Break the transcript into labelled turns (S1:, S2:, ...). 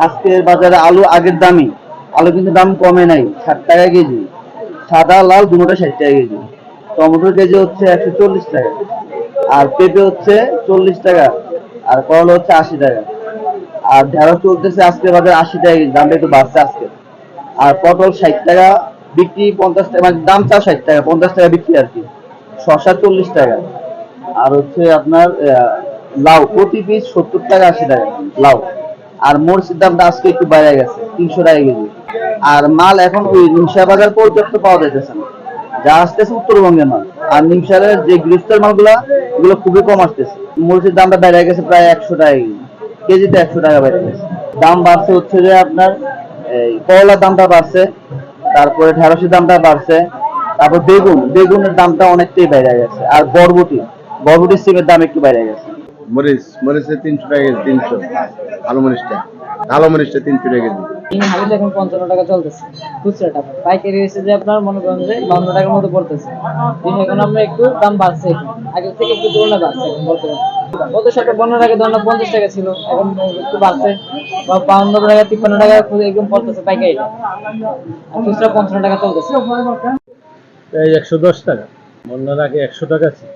S1: আজকের বাজারে আলু আগের দামই, আলু কিন্তু দাম কমে নাই, 60 টাকা কেজি। সাদা লাল দুটোটা 60 টাকা কেজি। টমেটোর কেজি হচ্ছে 140 টাকা, আর পেঁপে হচ্ছে 40 টাকা, আর করলা হচ্ছে 80 টাকা। আর ঢেঁড়স চলতেছে আজকের বাজারে 80 টাকা কেজি, দামটা একটু বাড়ছে আজকে। আর পটল 60 টাকা বিক্রি, 50 টাকা মানে দাম চা 60 টাকা, 50 টাকা বিক্রি আর কি। শসা 40 টাকা। আর হচ্ছে আপনার লাউ প্রতি পিস 70 টাকা 80 টাকা লাউ। আর মরিচের দামটা আজকে একটু বাইরে গেছে, 300 টাকা কেজি। আর মাল এখন ওই নিমসা বাজার পর্যন্ত পাওয়া যাইতেছে না, যা আসতেছে উত্তরবঙ্গের মাল। আর নিমসারের যে গৃহস্থের মালগুলা, এগুলো খুবই কম আসতেছে। মরিচের দামটা বেড়ে গেছে প্রায় 100 টাকা কেজি, কেজিতে 100 টাকা বেড়ে গেছে। দাম বাড়ছে হচ্ছে যে আপনার এই করলার দামটা বাড়ছে, তারপরে ঢেঁড়সের দামটা বাড়ছে, তারপর বেগুনের দামটা অনেকটাই বেড়ে গেছে। আর বরবটি সিমের দাম একটু বেড়ে গেছে।
S2: মরিচের 300 টাকা কেজি, 300। ভালো মরিচটা, ভালো মরিচটা 300 টাকা কেজি।
S3: হালিতে এখন 55 টাকা চলতেছে খুচরাটা। পাইকারি হয়েছে যে আপনার মনে করেন যে 52 টাকার মতো পড়তেছে। এখন আমরা একটু দাম বাড়ছে, আগের থেকে একটু তুলনায় বাড়ছে এখন বর্তমানে। গত সপ্তাহে 15 টাকা ধরেন 50 টাকা ছিল, এখন একটু বাড়ছে বা 52 টাকা 53 টাকা একদম পড়তেছে পাইকারিটা। আর খুচরা 55 টাকা চলতেছে।
S4: এই 110 টাকা, বন্যার আগে 100 টাকা ছিল।